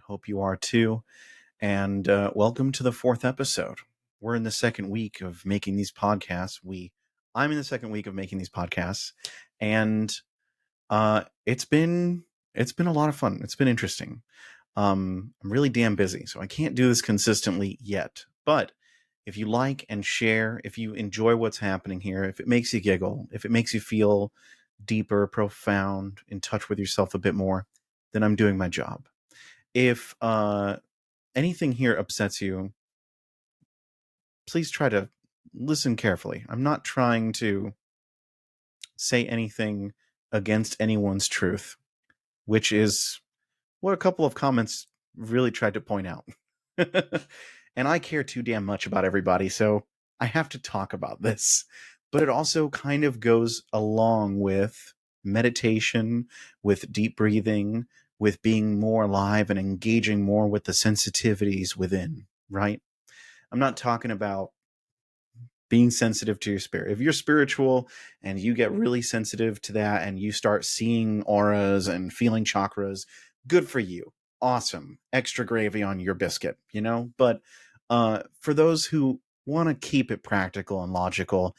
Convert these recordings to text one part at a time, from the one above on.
Hope you are too. And welcome to the fourth episode. We're in the second week of making these podcasts. I'm in the second week of making these podcasts, and it's been a lot of fun. It's been interesting. I'm really damn busy, so I can't do this consistently yet. But if you like and share, if you enjoy what's happening here, if it makes you giggle, if it makes you feel deeper, profound, in touch with yourself a bit more, then I'm doing my job. If anything here upsets you, please try to listen carefully. I'm not trying to say anything against anyone's truth, which is what a couple of comments really tried to point out. And I care too damn much about everybody, so I have to talk about this. But it also kind of goes along with meditation, with deep breathing, with being more alive and engaging more with the sensitivities within, right? I'm not talking about being sensitive to your spirit. If you're spiritual and you get really sensitive to that and you start seeing auras and feeling chakras, good for you. Awesome. Extra gravy on your biscuit, you know? But for those who want to keep it practical and logical,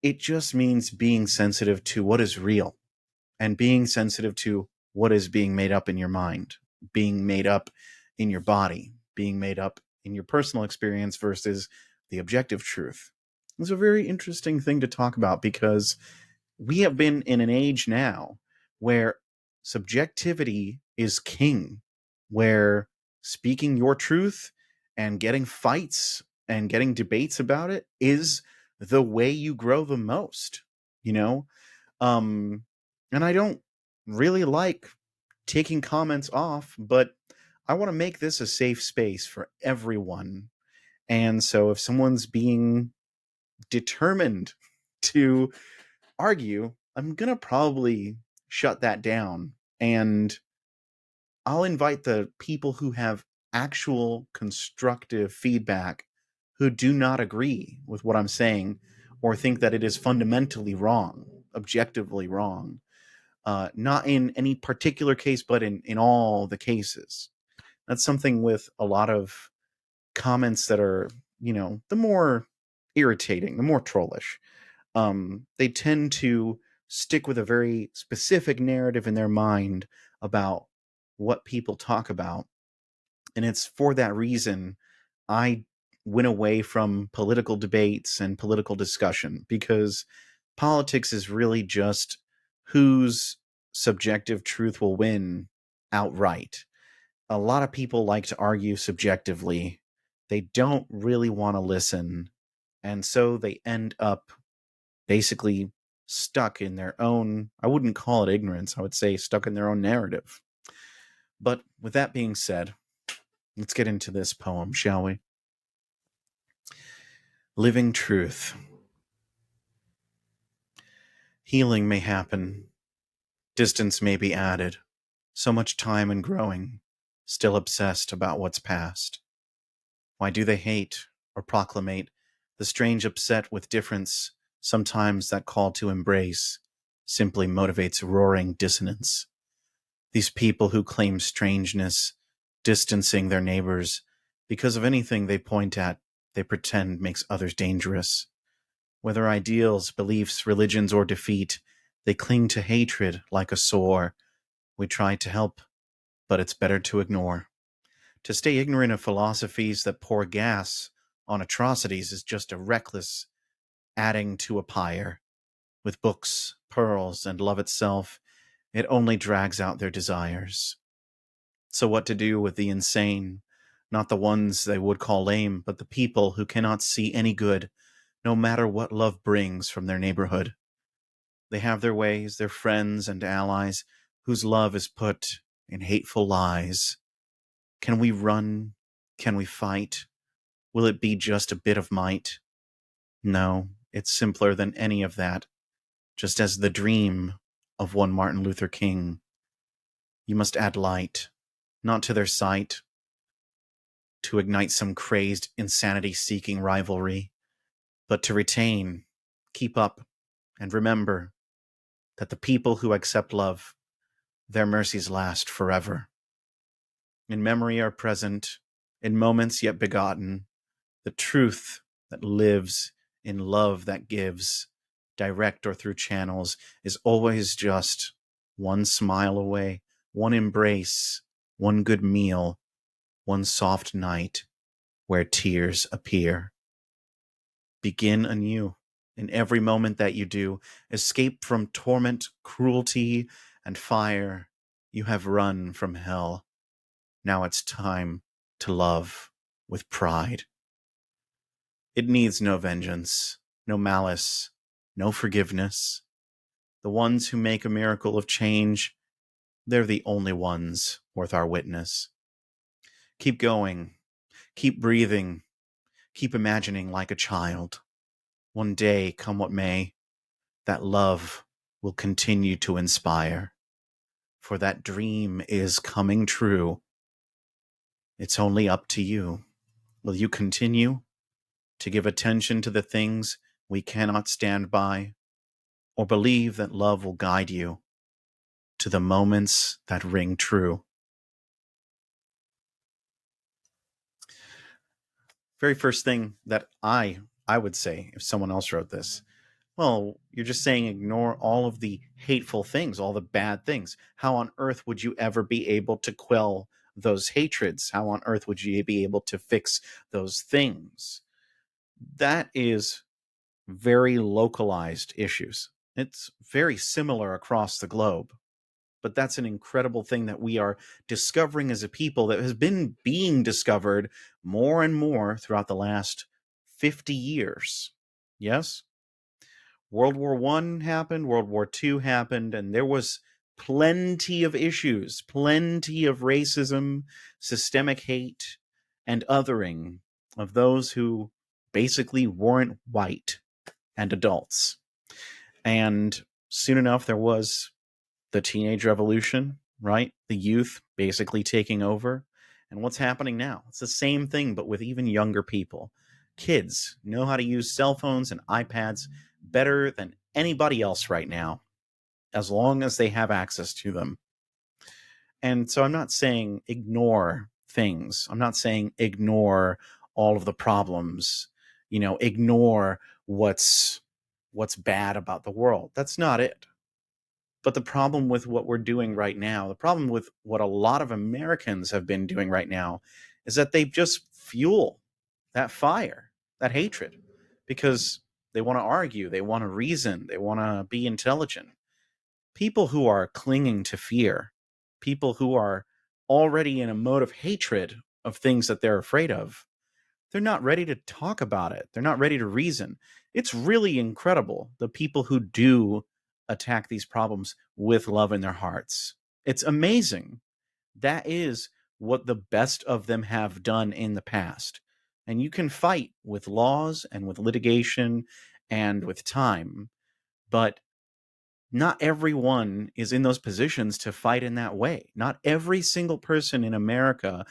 it just means being sensitive to what is real and being sensitive to what is being made up in your mind, being made up in your body, being made up in your personal experience versus the objective truth. It's a very interesting thing to talk about because we have been in an age now where subjectivity is king, where speaking your truth and getting fights and getting debates about it is the way you grow the most, you know? Um, and I don't really like taking comments off, but I want to make this a safe space for everyone. And so if someone's being determined to argue, I'm going to probably shut that down. And I'll invite the people who have actual constructive feedback who do not agree with what I'm saying or think that it is fundamentally wrong, objectively wrong. Not in any particular case, but in all the cases. That's something with a lot of comments that are, the more irritating, the more trollish. They tend to stick with a very specific narrative in their mind about what people talk about. And it's for that reason I went away from political debates and political discussion, because politics is really just whose subjective truth will win outright. A lot of people like to argue subjectively. They don't really want to listen. And so they end up basically stuck in their own, I wouldn't call it ignorance, I would say stuck in their own narrative. But with that being said, let's get into this poem, shall we? Living truth. Healing may happen, distance may be added, so much time and growing, still obsessed about what's past. Why do they hate or proclamate the strange upset with difference? Sometimes that call to embrace simply motivates roaring dissonance. These people who claim strangeness, distancing their neighbors because of anything they point at, they pretend makes others dangerous. Whether ideals, beliefs, religions, or defeat, they cling to hatred like a sore. We try to help, but it's better to ignore. To stay ignorant of philosophies that pour gas on atrocities is just a reckless adding to a pyre. With books, pearls, and love itself, it only drags out their desires. So what to do with the insane? Not the ones they would call lame, but the people who cannot see any good, no matter what love brings from their neighborhood. They have their ways, their friends and allies, whose love is put in hateful lies. Can we run? Can we fight? Will it be just a bit of might? No, it's simpler than any of that, just as the dream of one Martin Luther King. You must add light, not to their sight, to ignite some crazed, insanity-seeking rivalry, but to retain, keep up, and remember that the people who accept love, their mercies last forever. in memory are present, in moments yet begotten, the truth that lives in love that gives, direct or through channels, is always just one smile away, one embrace, one good meal, one soft night where tears appear. Begin anew in every moment that you do. Escape from torment, cruelty, and fire. You have run from hell. Now it's time to love with pride. It needs no vengeance, no malice, no forgiveness. The ones who make a miracle of change, they're the only ones worth our witness. Keep going, keep breathing, keep imagining like a child. One day, come what may, that love will continue to inspire. For that dream is coming true. It's only up to you. Will you continue to give attention to the things we cannot stand by, or believe that love will guide you to the moments that ring true? Very first thing that I would say if someone else wrote this, well, you're just saying ignore all of the hateful things, all the bad things. How on earth would you ever be able to quell those hatreds? How on earth would you be able to fix those things? That is very localized issues. It's very similar across the globe. But that's an incredible thing that we are discovering as a people that has been being discovered more and more throughout the last 50 years. Yes? World War One happened, World War Two happened, and there was plenty of issues, plenty of racism, systemic hate, and othering of those who basically weren't white and adults. And soon enough, there was the teenage revolution, right? The youth basically taking over. And what's happening now? It's the same thing, but with even younger people. Kids know how to use cell phones and iPads better than anybody else right now, as long as they have access to them. And so I'm not saying ignore things. I'm not saying ignore all of the problems, ignore what's bad about the world. That's not it. But the problem with what we're doing right now, the problem with what a lot of Americans have been doing right now, is that they just fuel that fire, that hatred, because they want to argue, they want to reason, they want to be intelligent. People who are clinging to fear, people who are already in a mode of hatred of things that they're afraid of, they're not ready to talk about it. They're not ready to reason. It's really incredible, the people who do attack these problems with love in their hearts. It's amazing. That is what the best of them have done in the past. And you can fight with laws and with litigation and with time, but not everyone is in those positions to fight in that way. Not every single person in America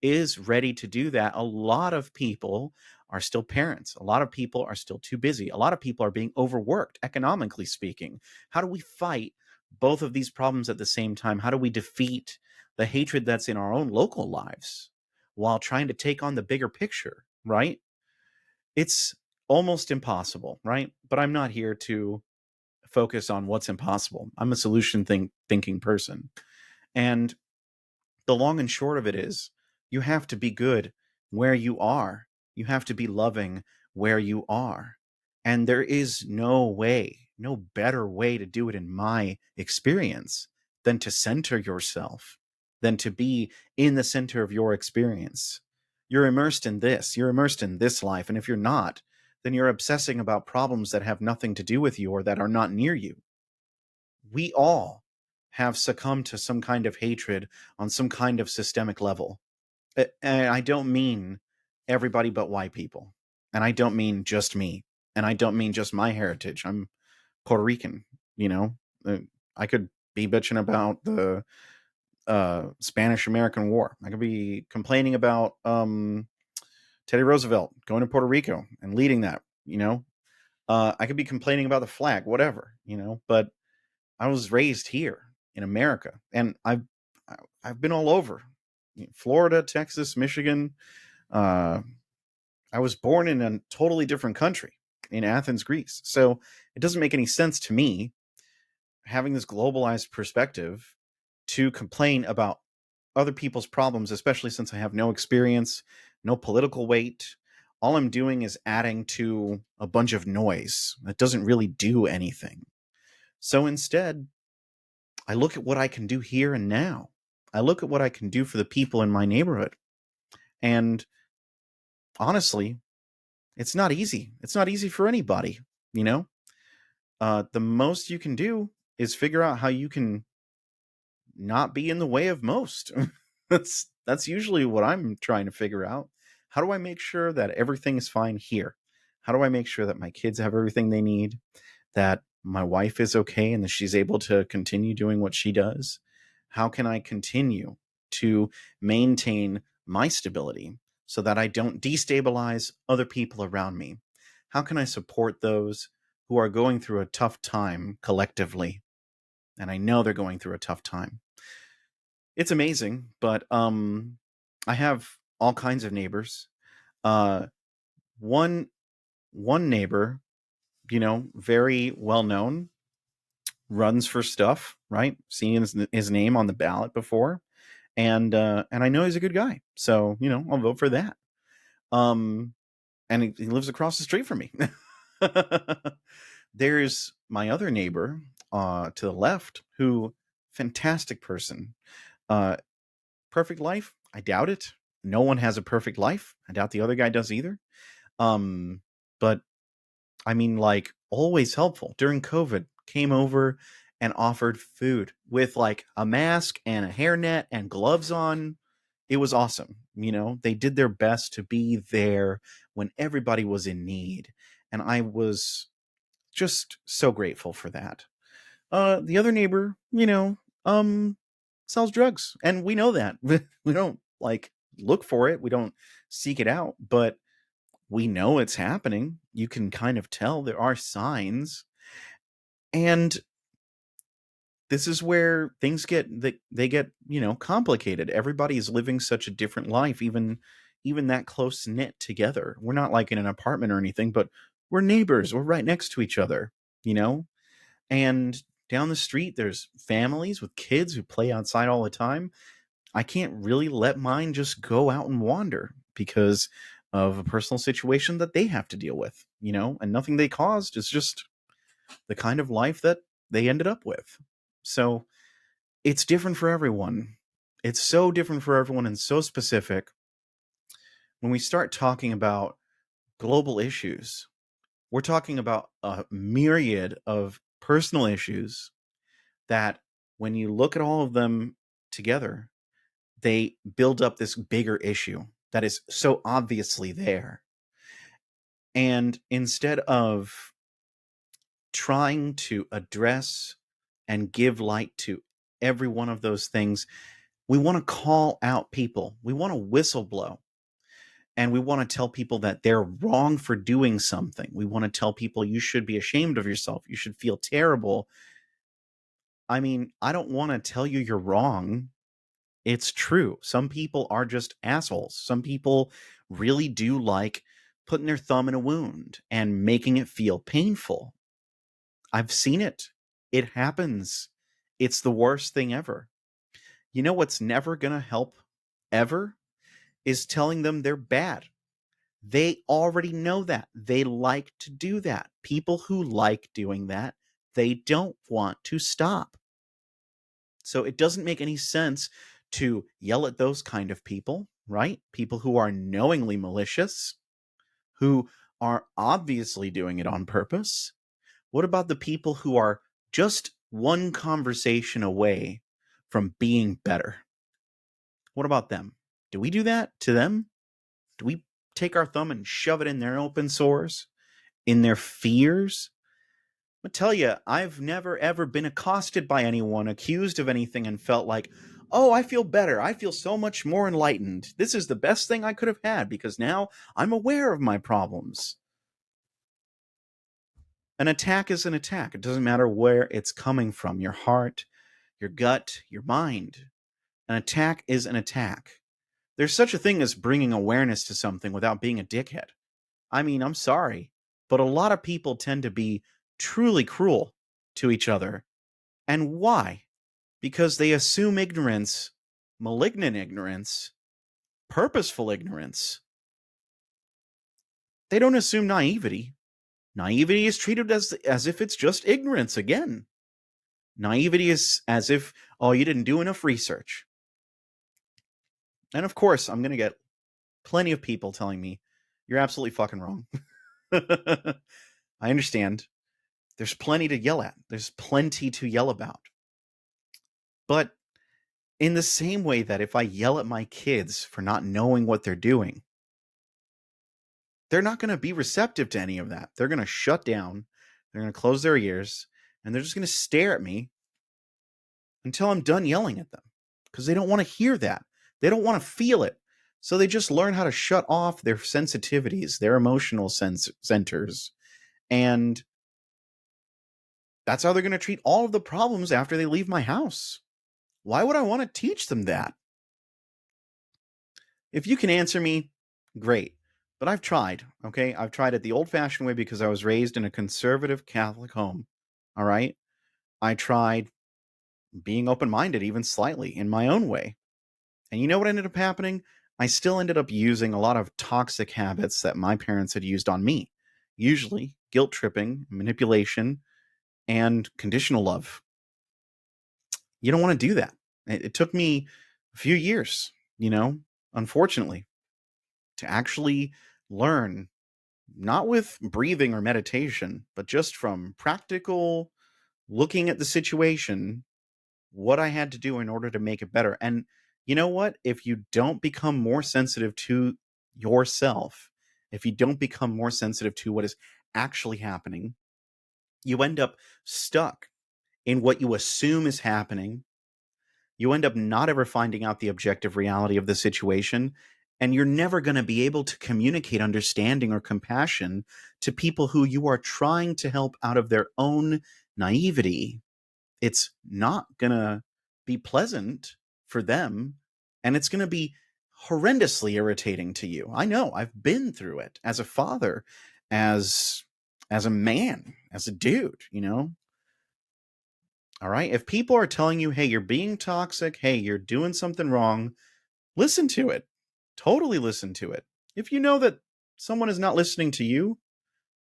is ready to do that. A lot of people are still parents. A lot of people are still too busy. A lot of people are being overworked, economically speaking. How do we fight both of these problems at the same time? How do we defeat the hatred that's in our own local lives while trying to take on the bigger picture, right? It's almost impossible, right? But I'm not here to focus on what's impossible. I'm a thinking person. And the long and short of it is you have to be good where you are. You have to be loving where you are. And there is no way, no better way to do it in my experience than to center yourself, than to be in the center of your experience. You're immersed in this, you're immersed in this life. And if you're not, then you're obsessing about problems that have nothing to do with you or that are not near you. We all have succumbed to some kind of hatred on some kind of systemic level. And I don't mean everybody but white people. And I don't mean just me. And I don't mean just my heritage. I'm Puerto Rican, you know. I could be bitching about the Spanish American War. I could be complaining about Teddy Roosevelt going to Puerto Rico and leading that, you know. I could be complaining about the flag, whatever, but I was raised here in America, and I've been all over, Florida, Texas, Michigan. Uh, I was born in a totally different country, in Athens, Greece. So it doesn't make any sense to me, having this globalized perspective, to complain about other people's problems, especially since I have no experience, no political weight. All I'm doing is adding to a bunch of noise that doesn't really do anything. So instead, I look at what I can do here and now. I look at what I can do for the people in my neighborhood. And honestly, it's not easy. It's not easy for anybody, you know? The most you can do is figure out how you can not be in the way of most. That's usually what I'm trying to figure out. How do I make sure that everything is fine here? How do I make sure that my kids have everything they need, that my wife is okay and that she's able to continue doing what she does? How can I continue to maintain my stability so that I don't destabilize other people around me? How can I support those who are going through a tough time collectively? And I know they're going through a tough time. It's amazing, but I have all kinds of neighbors. Uh one one neighbor, very well known, runs for stuff, right? Seeing his name on the ballot before, and I know he's a good guy. So, I'll vote for that. Um and he lives across the street from me. There's my other neighbor to the left, who, fantastic person. Uh Perfect life? I doubt it. No one has a perfect life. I doubt the other guy does either. Um, but I mean, like, always helpful. During COVID, came over and offered food with like a mask and a hairnet and gloves on. It was awesome. They did their best to be there when everybody was in need. And I was just so grateful for that. The other neighbor, sells drugs, and we know that. We don't like look for it. We don't seek it out, but we know it's happening. You can kind of tell there are signs, and this is where things they get complicated. Everybody is living such a different life, even that close knit together. We're not like in an apartment or anything, but we're neighbors. We're right next to each other. You know, And down the street, there's families with kids who play outside all the time. I can't really let mine just go out and wander because of a personal situation that they have to deal with, and nothing they caused. Is just the kind of life that they ended up with. So it's different for everyone. It's so different for everyone and so specific. When we start talking about global issues, we're talking about a myriad of personal issues that, when you look at all of them together, they build up this bigger issue that is so obviously there. And instead of trying to address and give light to every one of those things, we want to call out people. We want to whistleblow. And we want to tell people that they're wrong for doing something. We want to tell people you should be ashamed of yourself. You should feel terrible. I mean, I don't want to tell you you're wrong. It's true. Some people are just assholes. Some people really do like putting their thumb in a wound and making it feel painful. I've seen it. It happens. It's the worst thing ever. You know what's never going to help ever is telling them they're bad. They already know that. They like to do that. People who like doing that, they don't want to stop. So it doesn't make any sense to yell at those kind of people, right? People who are knowingly malicious, who are obviously doing it on purpose. What about the people who are just one conversation away from being better? What about them? Do we do that to them? Do we take our thumb and shove it in their open sores, in their fears? I tell you, I've never ever been accosted by anyone, accused of anything, and felt like, oh, I feel better. I feel so much more enlightened. This is the best thing I could have had because now I'm aware of my problems. An attack is an attack. It doesn't matter where it's coming from, your heart, your gut, your mind. An attack is an attack. There's such a thing as bringing awareness to something without being a dickhead. I mean, I'm sorry, but a lot of people tend to be truly cruel to each other. And why? Because they assume ignorance, malignant ignorance, purposeful ignorance. They don't assume naivety. Naivety is treated as if it's just ignorance again. Naivety is as if, oh, you didn't do enough research. And of course, I'm going to get plenty of people telling me, you're absolutely fucking wrong. I understand. There's plenty to yell at. There's plenty to yell about. But in the same way that if I yell at my kids for not knowing what they're doing, they're not going to be receptive to any of that. They're going to shut down. They're going to close their ears, and they're just going to stare at me until I'm done yelling at them, because they don't want to hear that. They don't want to feel it. So they just learn how to shut off their sensitivities, their emotional centers. And that's how they're going to treat all of the problems after they leave my house. Why would I want to teach them that? If you can answer me, great. But I've tried, okay? I've tried it the old-fashioned way because I was raised in a conservative Catholic home, all right? I tried being open-minded even slightly in my own way. And you know what ended up happening? I still ended up using a lot of toxic habits that my parents had used on me. Usually guilt tripping, manipulation, and conditional love. You don't want to do that. It took me a few years, unfortunately, to actually learn, not with breathing or meditation, but just from practical looking at the situation, what I had to do in order to make it better. And you know what? If you don't become more sensitive to yourself, if you don't become more sensitive to what is actually happening, you end up stuck in what you assume is happening. You end up not ever finding out the objective reality of the situation, and you're never going to be able to communicate understanding or compassion to people who you are trying to help out of their own naivety. It's not going to be pleasant for them, and it's going to be horrendously irritating to you. I know, I've been through it as a father, as a man, as a dude, All right? If people are telling you, "Hey, you're being toxic, hey, you're doing something wrong," listen to it. Totally listen to it. If you know that someone is not listening to you,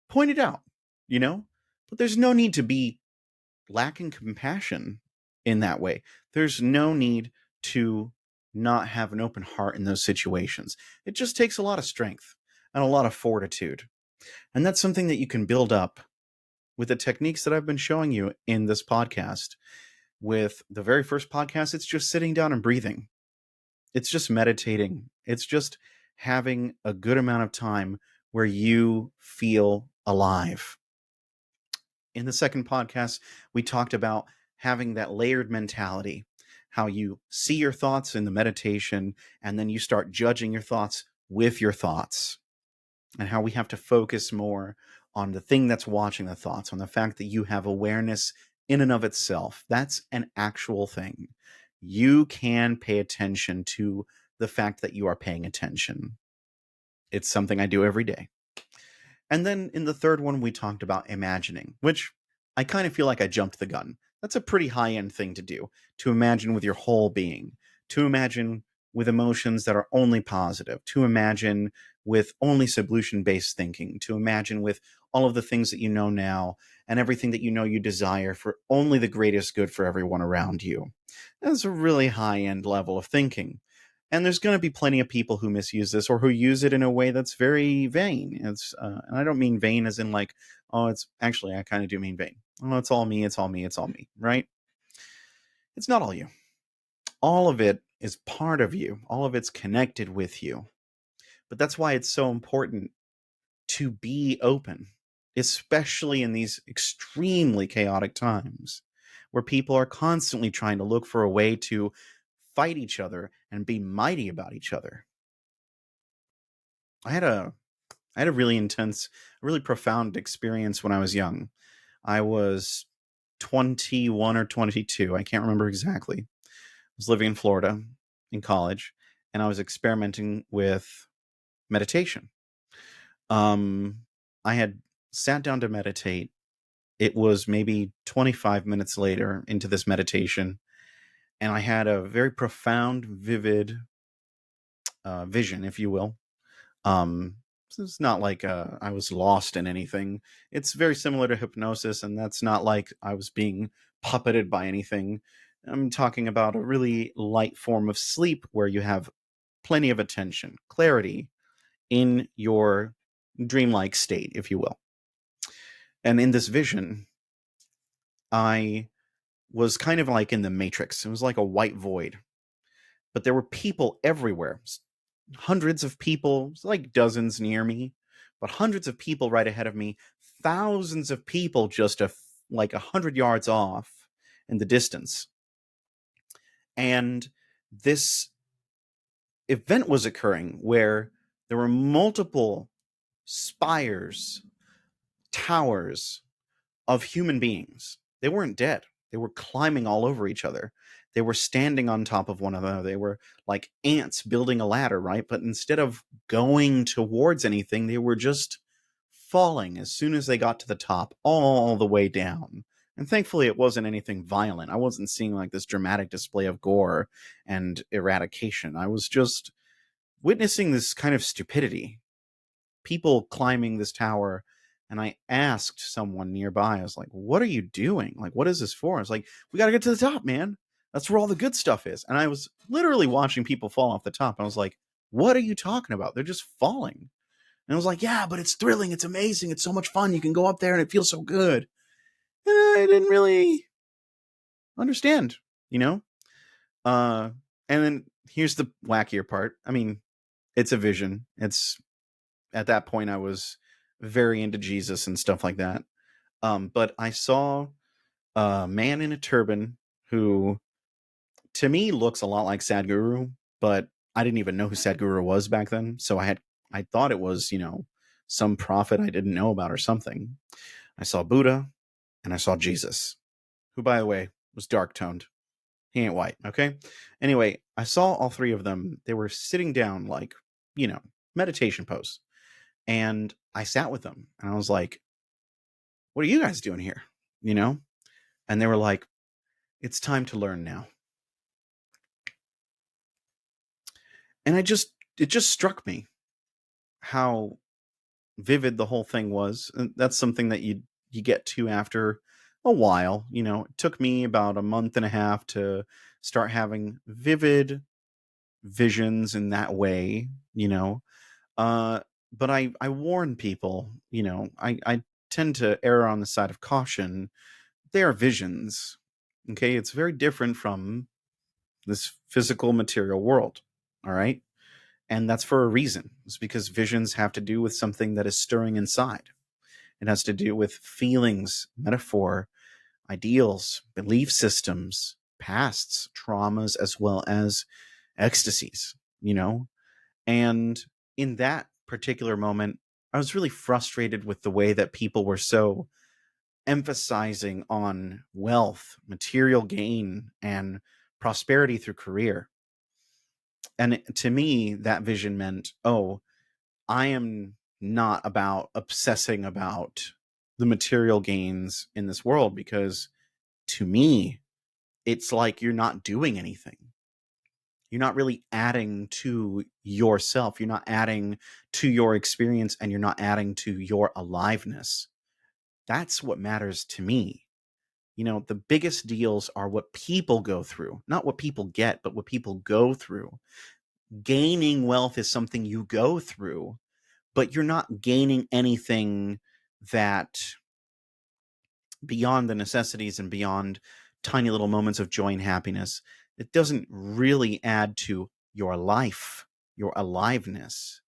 point it out, you know? But there's no need to be lacking compassion in that way. There's no need to not have an open heart in those situations. It just takes a lot of strength and a lot of fortitude. And that's something that you can build up with the techniques that I've been showing you in this podcast. With the very first podcast, it's just sitting down and breathing. It's just meditating. It's just having a good amount of time where you feel alive. In the second podcast, we talked about having that layered mentality, how you see your thoughts in the meditation, and then you start judging your thoughts with your thoughts, and how we have to focus more on the thing that's watching the thoughts, on the fact that you have awareness in and of itself. That's an actual thing. You can pay attention to the fact that you are paying attention. It's something I do every day. And then in the third one, we talked about imagining, which I kind of feel like I jumped the gun. That's a pretty high-end thing to do, to imagine with your whole being, to imagine with emotions that are only positive, to imagine with only solution-based thinking, to imagine with all of the things that you know now and everything that you know you desire for only the greatest good for everyone around you. That's a really high-end level of thinking. And there's going to be plenty of people who misuse this or who use it in a way that's very vain. And I don't mean vain as in like, oh, it's actually, I kind of do mean vain. Oh, it's all me, it's all me, it's all me, right? It's not all you. All of it is part of you. All of it's connected with you. But that's why it's so important to be open, especially in these extremely chaotic times where people are constantly trying to look for a way to fight each other and be mighty about each other. I had a really intense, really profound experience when I was young. I was 21 or 22. I can't remember exactly. I was living in Florida in college, and I was experimenting with meditation. Um, I had sat down to meditate. It was maybe 25 minutes later into this meditation, and I had a very profound, vivid vision, if you will. So it's not like I was lost in anything. It's very similar to hypnosis, and that's not like I was being puppeted by anything. I'm talking about a really light form of sleep where you have plenty of attention, clarity in your dreamlike state, if you will. And in this vision, I was kind of like in the Matrix. It was like a white void, but there were people everywhere. Hundreds of people, like dozens near me, but hundreds of people right ahead of me, thousands of people just like 100 yards off in the distance. And this event was occurring where there were multiple spires, towers of human beings. They weren't dead. They were climbing all over each other. They were standing on top of one another. They were like ants building a ladder, right? But instead of going towards anything, they were just falling as soon as they got to the top, all the way down. And thankfully, it wasn't anything violent. I wasn't seeing like this dramatic display of gore and eradication. I was just witnessing this kind of stupidity, people climbing this tower. And I asked someone nearby, I was like, what are you doing? Like, what is this for? I was like, we got to get to the top, man. That's where all the good stuff is. And I was literally watching people fall off the top. And I was like, what are you talking about? They're just falling. And I was like, yeah, but it's thrilling. It's amazing. It's so much fun. You can go up there and it feels so good. And I didn't really understand, you know? Uh, and then here's the wackier part. I mean, it's a vision. It's at that point I was very into Jesus and stuff like that. But I saw a man in a turban who, to me, looks a lot like Sadhguru, but I didn't even know who Sadhguru was back then. So I thought it was, some prophet I didn't know about or something. I saw Buddha and I saw Jesus, who, by the way, was dark toned. He ain't white, okay? Anyway, I saw all three of them. They were sitting down, like, meditation pose. And I sat with them and I was like, what are you guys doing here? You know? And they were like, it's time to learn now. And it just struck me how vivid the whole thing was. And that's something that you get to after a while. It took me about a month and a half to start having vivid visions in that way, Uh, but I warn people, I tend to err on the side of caution. They are visions. Okay, it's very different from this physical material world. All right. And that's for a reason. It's because visions have to do with something that is stirring inside. It has to do with feelings, metaphor, ideals, belief systems, pasts, traumas, as well as ecstasies, And in that particular moment, I was really frustrated with the way that people were so emphasizing on wealth, material gain, and prosperity through career. And to me, that vision meant, oh, I am not about obsessing about the material gains in this world, because to me, it's like you're not doing anything. You're not really adding to yourself. You're not adding to your experience, and you're not adding to your aliveness. That's what matters to me. The biggest deals are what people go through, not what people get, but what people go through. Gaining wealth is something you go through, but you're not gaining anything that beyond the necessities and beyond tiny little moments of joy and happiness. It doesn't really add to your life, your aliveness.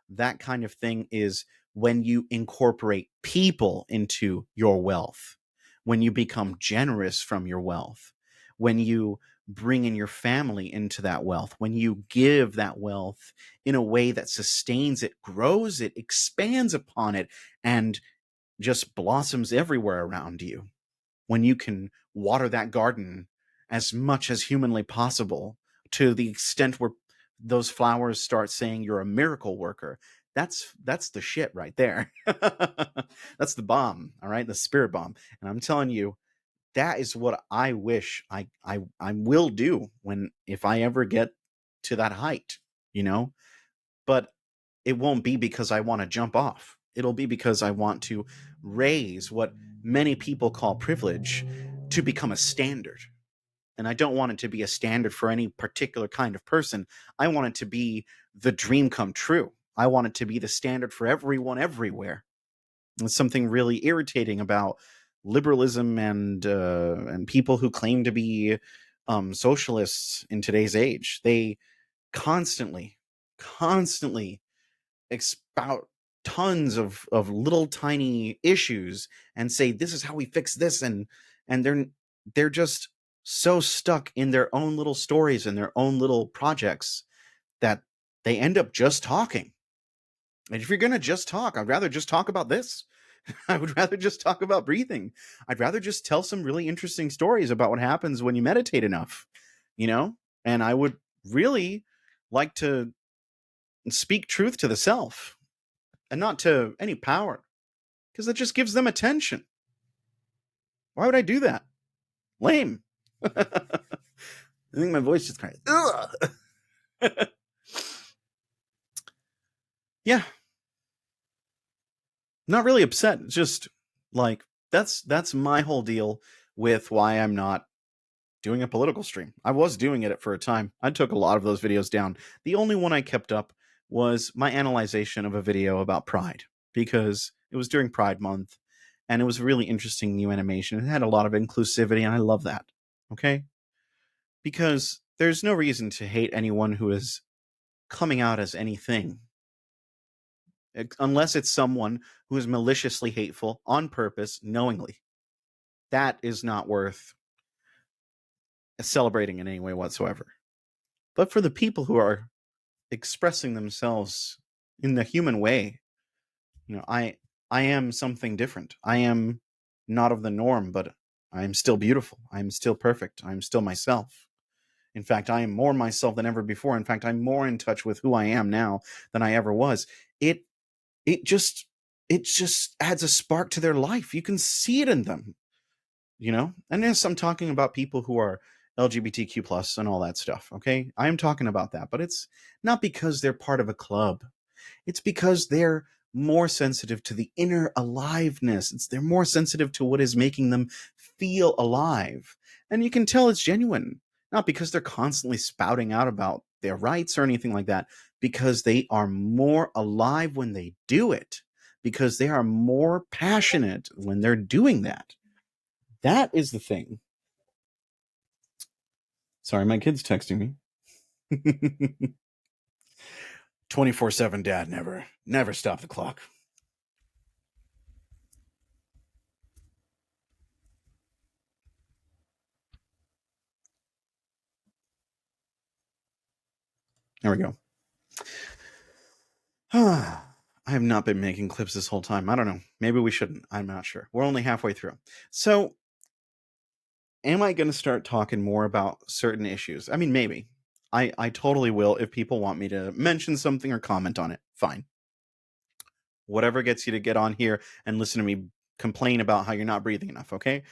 That kind of thing is when you incorporate people into your wealth, when you become generous from your wealth, when you bring in your family into that wealth, when you give that wealth in a way that sustains it, grows it, expands upon it, and just blossoms everywhere around you. When you can water that garden as much as humanly possible, to the extent where those flowers start saying you're a miracle worker, that's the shit right there. That's the bomb, all right? The spirit bomb. And I'm telling you, that is what I wish I will do when, if I ever get to that height, you know? But it won't be because I want to jump off. It'll be because I want to raise what many people call privilege to become a standard. And I don't want it to be a standard for any particular kind of person. I want it to be the dream come true. I want it to be the standard for everyone everywhere. There's something really irritating about liberalism and people who claim to be socialists in today's age. They constantly expout tons of little tiny issues and say this is how we fix this, and they're just so stuck in their own little stories and their own little projects that they end up just talking. And if you're going to just talk, I'd rather just talk about this. I would rather just talk about breathing. I'd rather just tell some really interesting stories about what happens when you meditate enough, you know? And I would really like to speak truth to the self and not to any power, because that just gives them attention. Why would I do that? Lame. I think my voice just kind of, yeah, not really upset. It's just like, that's my whole deal with why I'm not doing a political stream. I was doing it for a time. I took a lot of those videos down. The only one I kept up was my analyzation of a video about Pride, because it was during Pride Month, and it was a really interesting new animation. It had a lot of inclusivity, and I love that. Okay? Because there's no reason to hate anyone who is coming out as anything, unless it's someone who is maliciously hateful on purpose, knowingly. That is not worth celebrating in any way whatsoever. But for the people who are expressing themselves in the human way, I am something different. I am not of the norm, but I am still beautiful. I am still perfect. I am still myself. In fact, I am more myself than ever before. In fact, I'm more in touch with who I am now than I ever was. It just adds a spark to their life. You can see it in them, And yes, I'm talking about people who are LGBTQ plus and all that stuff. Okay, I am talking about that, but it's not because they're part of a club. It's because they're more sensitive to the inner aliveness. They're more sensitive to what is making them feel alive. And you can tell it's genuine, not because they're constantly spouting out about their rights or anything like that, because they are more alive when they do it, because they are more passionate when they're doing that. That is the thing. Sorry, my kid's texting me. 24/7 dad, never stop the clock. There we go. I have not been making clips this whole time. I don't know. Maybe we shouldn't. I'm not sure. We're only halfway through. So, am I going to start talking more about certain issues? I mean, maybe. I totally will if people want me to mention something or comment on it. Fine. Whatever gets you to get on here and listen to me complain about how you're not breathing enough, okay?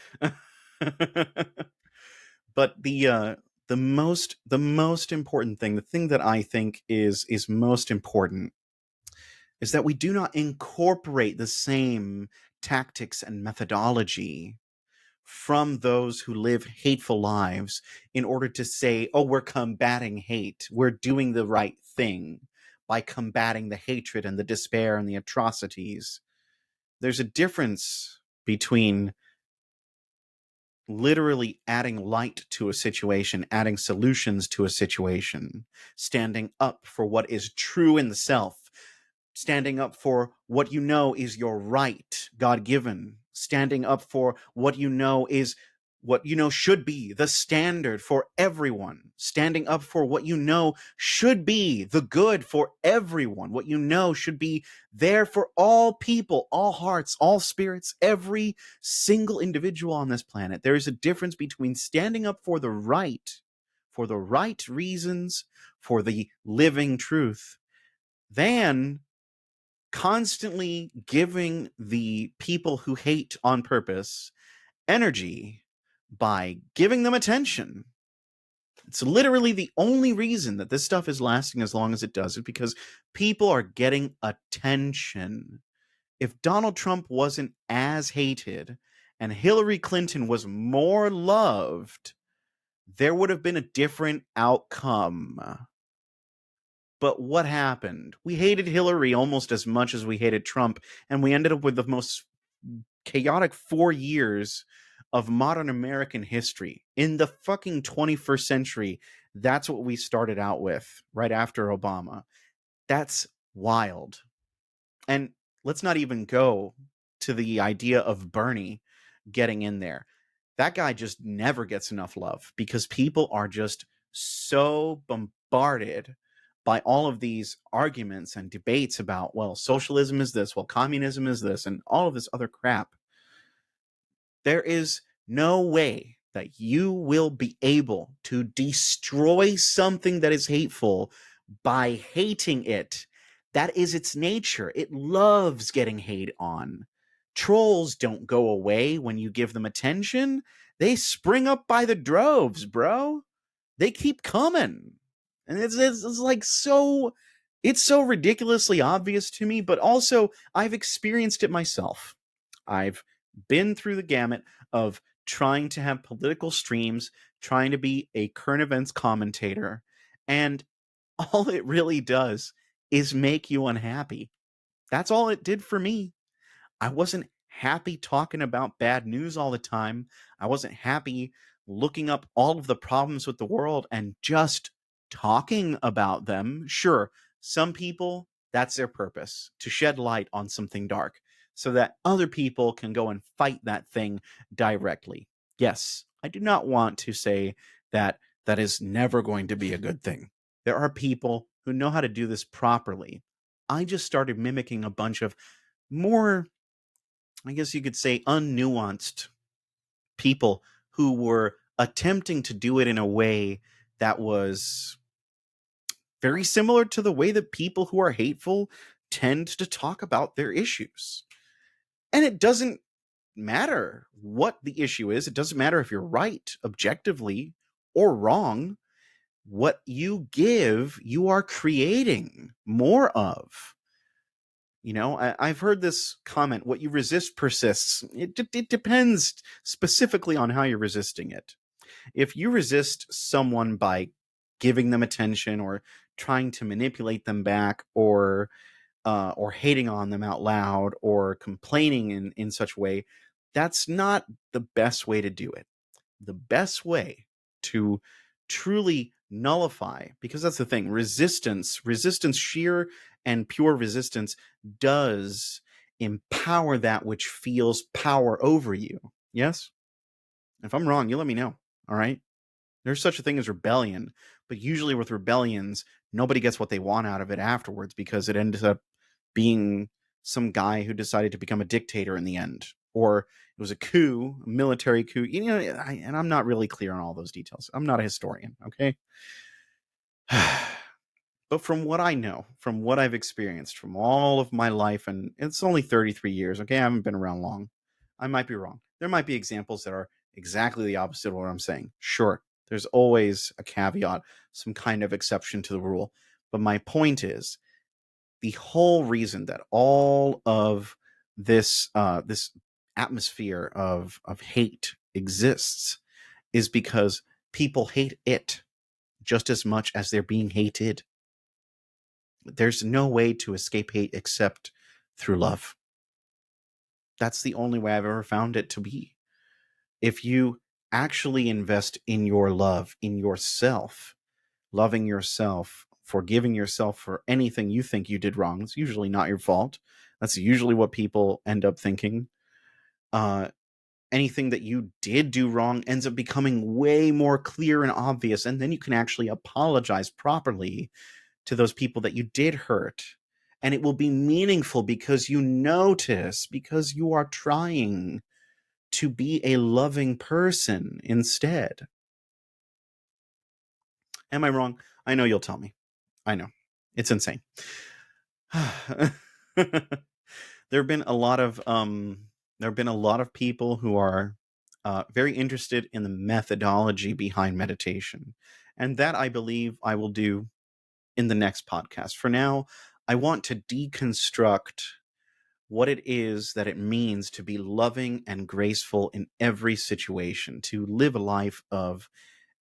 But the most important thing, the thing that I think is most important, is that we do not incorporate the same tactics and methodology from those who live hateful lives in order to say, oh, we're combating hate. We're doing the right thing by combating the hatred and the despair and the atrocities. There's a difference between literally adding light to a situation, adding solutions to a situation, standing up for what is true in the self, standing up for what you know is your right, God-given, standing up for what you know is what you know should be the standard for everyone, standing up for what you know should be the good for everyone, what you know should be there for all people, all hearts, all spirits, every single individual on this planet. There is a difference between standing up for the right for the right reasons, for the living truth, than constantly giving the people who hate on purpose energy by giving them attention. It's literally the only reason that this stuff is lasting as long as it does, is because people are getting attention. If Donald Trump wasn't as hated and Hillary Clinton was more loved, there would have been a different outcome. But what happened? We hated Hillary almost as much as we hated Trump, and we ended up with the most chaotic 4 years of modern American history. In the fucking 21st century, that's what we started out with right after Obama. That's wild. And let's not even go to the idea of Bernie getting in there. That guy just never gets enough love because people are just so bombarded by all of these arguments and debates about, well, socialism is this, well, communism is this, and all of this other crap. There is no way that you will be able to destroy something that is hateful by hating it. That is its nature. It loves getting hate on. Trolls don't go away when you give them attention. They spring up by the droves, bro. They keep coming. And it's like it's so ridiculously obvious to me, but also I've experienced it myself. I've been through the gamut of trying to have political streams, trying to be a current events commentator, and all it really does is make you unhappy. That's all it did for me. I wasn't happy talking about bad news all the time. I wasn't happy looking up all of the problems with the world and just talking about them. Sure, some people, that's their purpose, to shed light on something dark so that other people can go and fight that thing directly. Yes, I do not want to say that that is never going to be a good thing. There are people who know how to do this properly. I just started mimicking a bunch of more, I guess you could say, unnuanced people who were attempting to do it in a way that was very similar to the way that people who are hateful tend to talk about their issues. And it doesn't matter what the issue is, it doesn't matter if you're right objectively or wrong. What you give, you are creating more of. You know, I've heard this comment, what you resist persists. It depends specifically on how you're resisting it. If you resist someone by giving them attention or trying to manipulate them back or hating on them out loud or complaining in such a way, that's not the best way to do it. The best way to truly nullify, because that's the thing, resistance, sheer and pure resistance does empower that which feels power over you. Yes? If I'm wrong, you let me know. All right? There's such a thing as rebellion, but usually with rebellions, nobody gets what they want out of it afterwards because it ends up being some guy who decided to become a dictator in the end, or it was a coup, a military coup. You know, and I'm not really clear on all those details. I'm not a historian, okay? But from what I know, from what I've experienced, from all of my life, and it's only 33 years, okay? I haven't been around long. I might be wrong. There might be examples that are exactly the opposite of what I'm saying. Sure, there's always a caveat, some kind of exception to the rule. But my point is, the whole reason that all of this atmosphere of hate exists is because people hate it just as much as they're being hated. There's no way to escape hate except through love. That's the only way I've ever found it to be. If you actually invest in your love, in yourself, loving yourself, forgiving yourself for anything you think you did wrong, it's usually not your fault. That's usually what people end up thinking. Uh, Anything that you did do wrong ends up becoming way more clear and obvious, and then you can actually apologize properly to those people that you did hurt. And it will be meaningful because you notice, because you are trying to be a loving person instead. Am I wrong? I know you'll tell me. I know. It's insane. There have been a lot of people who are very interested in the methodology behind meditation, and that I believe I will do in the next podcast. For now, I want to deconstruct what it is that it means to be loving and graceful in every situation, to live a life of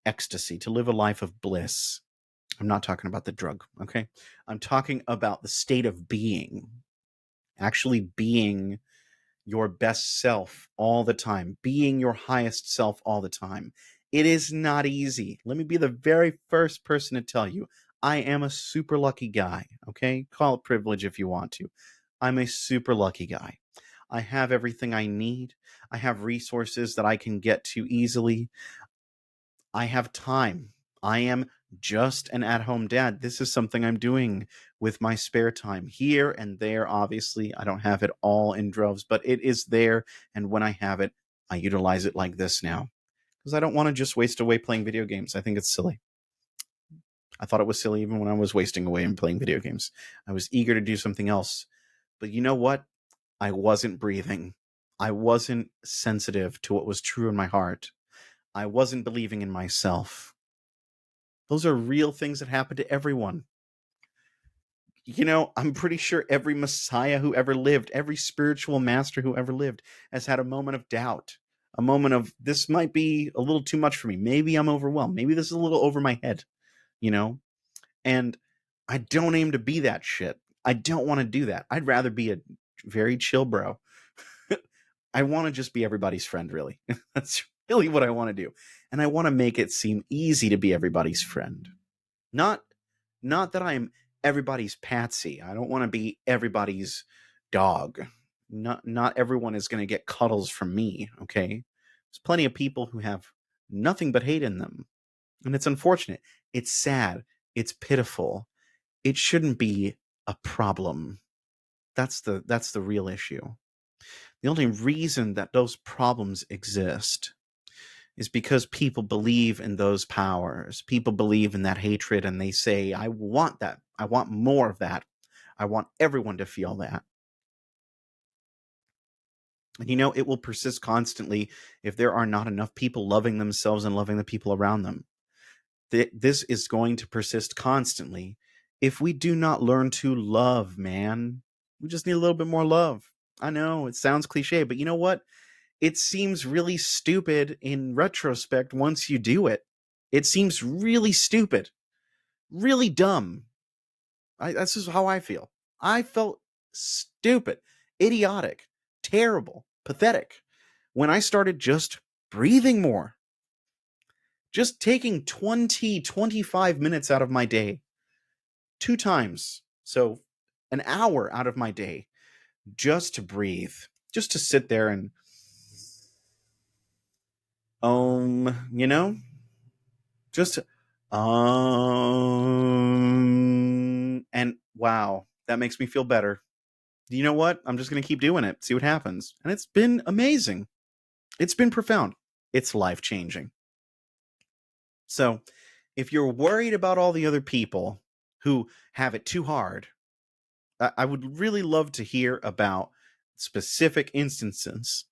ecstasy, to live a life of bliss. I'm not talking about the drug, okay? I'm talking about the state of being, actually being your best self all the time, being your highest self all the time. It is not easy. Let me be the very first person to tell you, I am a super lucky guy, okay? Call it privilege if you want to. I'm a super lucky guy. I have everything I need. I have resources that I can get to easily. I have time. I am just an at-home dad. This is something I'm doing with my spare time here and there. Obviously, I don't have it all in droves, but it is there. And when I have it, I utilize it like this now because I don't want to just waste away playing video games. I think it's silly. I thought it was silly even when I was wasting away and playing video games. I was eager to do something else. But you know what? I wasn't breathing. I wasn't sensitive to what was true in my heart. I wasn't believing in myself. Those are real things that happen to everyone. You know, I'm pretty sure every messiah who ever lived, every spiritual master who ever lived has had a moment of doubt, a moment of, this might be a little too much for me. Maybe I'm overwhelmed. Maybe this is a little over my head, you know? And I don't aim to be that shit. I don't want to do that. I'd rather be a very chill bro. I want to just be everybody's friend, really. That's really what I want to do. And I want to make it seem easy to be everybody's friend. Not that I'm everybody's patsy. I don't want to be everybody's dog. Not everyone is going to get cuddles from me, okay? There's plenty of people who have nothing but hate in them. And it's unfortunate. It's sad. It's pitiful. It shouldn't be a problem. That's the real issue. The only reason that those problems exist is because people believe in those powers. People believe in that hatred and they say, I want that. I want more of that. I want everyone to feel that. And you know, it will persist constantly if there are not enough people loving themselves and loving the people around them. This is going to persist constantly if we do not learn to love, man. We just need a little bit more love. I know it sounds cliche, but you know what? It seems really stupid in retrospect once you do it. It seems really stupid, really dumb. This is how I feel. I felt stupid, idiotic, terrible, pathetic when I started just breathing more. Just taking 25 minutes out of my day, 2 times. So an hour out of my day just to breathe, just to sit there and, you know, just and wow, that makes me feel better. You know what? I'm just going to keep doing it, see what happens. And it's been amazing. It's been profound. It's life-changing. So, if you're worried about all the other people who have it too hard, I would really love to hear about specific instances.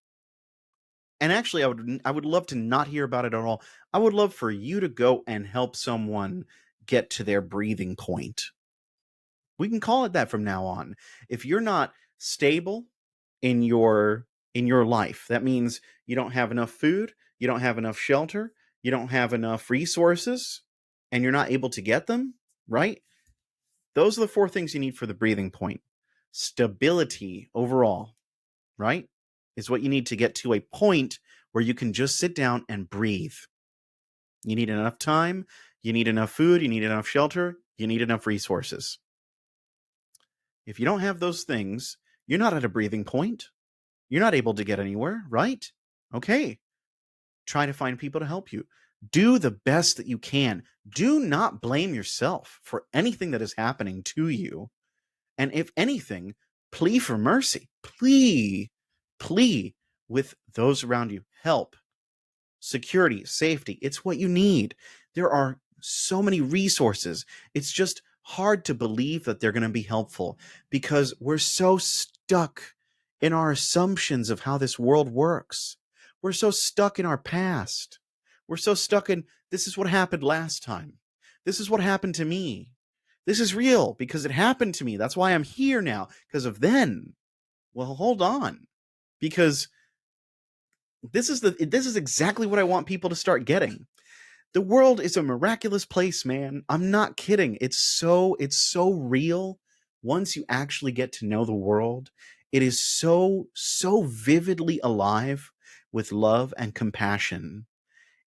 And actually, I would love to not hear about it at all. I would love for you to go and help someone get to their breathing point. We can call it that from now on. If you're not stable in your life, that means you don't have enough food, you don't have enough shelter, you don't have enough resources, and you're not able to get them, right? Those are the 4 things you need for the breathing point. Stability overall, right? Is what you need to get to a point where you can just sit down and breathe. You need enough time, you need enough food, you need enough shelter, you need enough resources. If you don't have those things, you're not at a breathing point. You're not able to get anywhere, right? Okay. Try to find people to help you. Do the best that you can. Do not blame yourself for anything that is happening to you. And if anything, plea for mercy. Plea with those around you. Help, security, safety. It's what you need. There are so many resources. It's just hard to believe that they're going to be helpful because we're so stuck in our assumptions of how this world works. We're so stuck in our past. We're so stuck in this is what happened last time. This is what happened to me. This is real because it happened to me. That's why I'm here now because of then. Well, hold on. Because this is exactly what I want people to start getting. The world is a miraculous place, man. I'm not kidding. It's so real. Once you actually get to know the world, it is so vividly alive with love and compassion.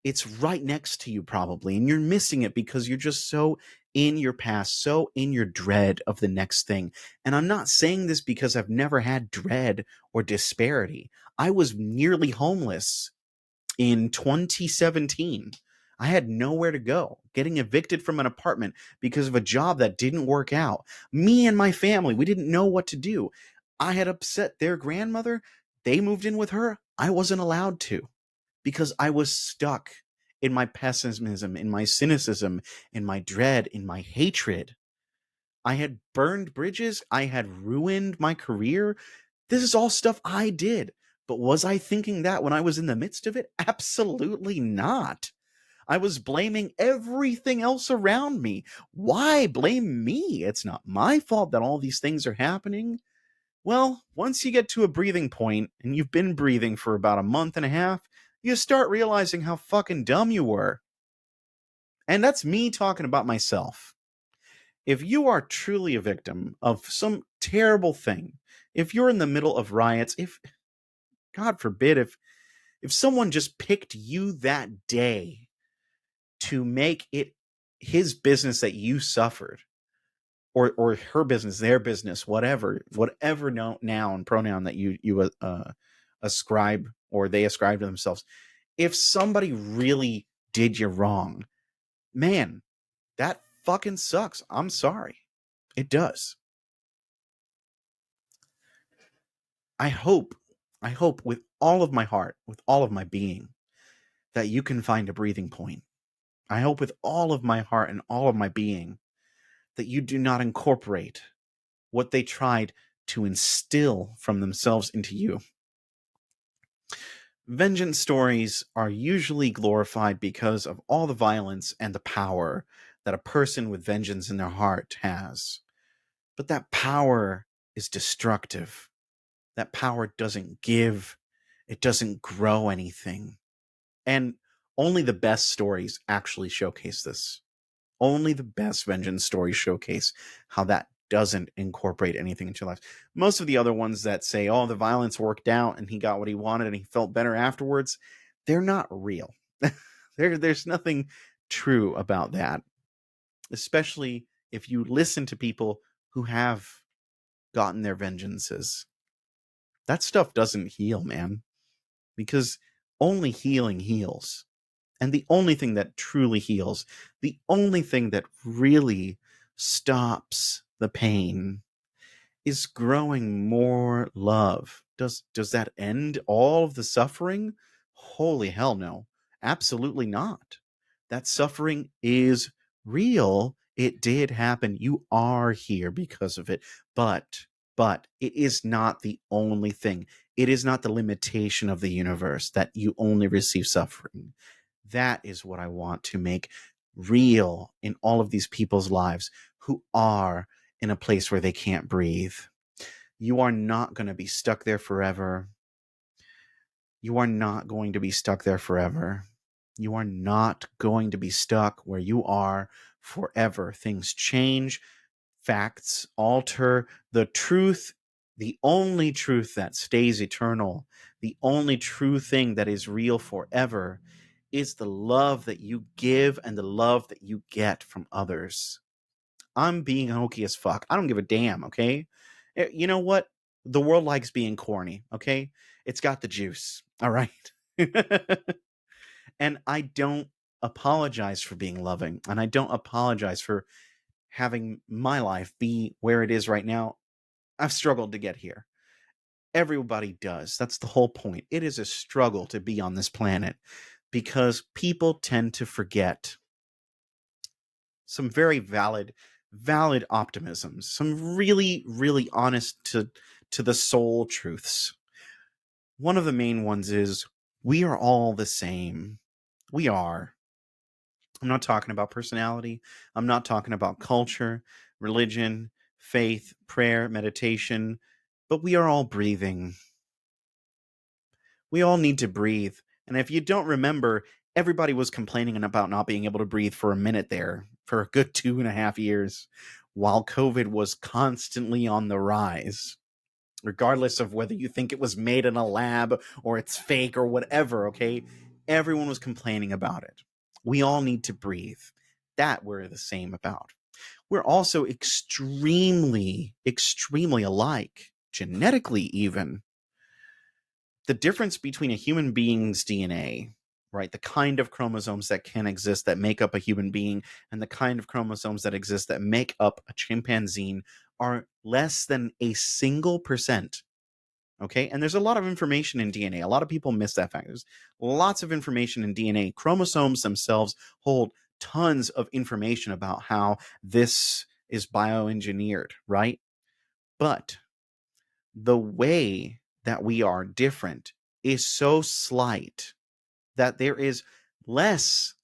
It's right next to you probably, and you're missing it because you're just so in your past, so in your dread of the next thing. And I'm not saying this because I've never had dread or disparity. I was nearly homeless in 2017. I had nowhere to go, getting evicted from an apartment because of a job that didn't work out. Me and my family, we didn't know what to do. I had upset their grandmother. They moved in with her. I wasn't allowed to because I was stuck in my pessimism, in my cynicism, in my dread, in my hatred. I had burned bridges. I had ruined my career. This is all stuff I did. But was I thinking that when I was in the midst of it? Absolutely not. I was blaming everything else around me. Why blame me? It's not my fault that all these things are happening. Well, once you get to a breathing point, and you've been breathing for about a month and a half, you start realizing how fucking dumb you were. And that's me talking about myself. If you are truly a victim of some terrible thing, if you're in the middle of riots, if God forbid, if someone just picked you that day to make it his business that you suffered, or her business, their business, whatever noun pronoun that you ascribe or they ascribe to themselves, if somebody really did you wrong, man, that fucking sucks. I'm sorry. It does. I hope, I hope with all of my heart, with all of my being, that you can find a breathing point. I hope with all of my heart and all of my being that you do not incorporate what they tried to instill from themselves into you. Vengeance stories are usually glorified because of all the violence and the power that a person with vengeance in their heart has. But that power is destructive. That power doesn't give, it doesn't grow anything. And only the best stories actually showcase this. Only the best vengeance stories showcase how that doesn't incorporate anything into your life. Most of the other ones that say, oh, the violence worked out and he got what he wanted and he felt better afterwards, they're not real. There's nothing true about that, especially if you listen to people who have gotten their vengeances. That stuff doesn't heal, man, because only healing heals. And the only thing that truly heals, the only thing that really stops the pain is growing more love. Does that end all of the suffering? Holy hell no. Absolutely not. That suffering is real. It did happen. You are here because of it. But it is not the only thing. It is not the limitation of the universe that you only receive suffering. That is what I want to make real in all of these people's lives who are in a place where they can't breathe. You are not going to be stuck there forever. You are not going to be stuck there forever. You are not going to be stuck where you are forever. Things change, facts alter. The truth, the only truth that stays eternal, the only true thing that is real forever is the love that you give and the love that you get from others. I'm being hokey as fuck. I don't give a damn, okay? You know what? The world likes being corny, okay? It's got the juice, all right? And I don't apologize for being loving, and I don't apologize for having my life be where it is right now. I've struggled to get here. Everybody does. That's the whole point. It is a struggle to be on this planet because people tend to forget some very valid optimisms, some really, really honest to the soul truths. One of the main ones is we are all the same. We are. I'm not talking about personality. I'm not talking about culture, religion, faith, prayer, meditation, but we are all breathing. We all need to breathe. And if you don't remember, everybody was complaining about not being able to breathe for a minute there for a good 2.5 years while COVID was constantly on the rise. Regardless of whether you think it was made in a lab or it's fake or whatever, okay? Everyone was complaining about it. We all need to breathe. That we're the same about. We're also extremely, extremely alike, genetically even. The difference between a human being's DNA, right, the kind of chromosomes that can exist that make up a human being, and the kind of chromosomes that exist that make up a chimpanzee are less than a single percent. Okay, and there's a lot of information in DNA. A lot of people miss that fact. There's lots of information in DNA. Chromosomes themselves hold tons of information about how this is bioengineered, right? But the way that we are different is so slight that there is less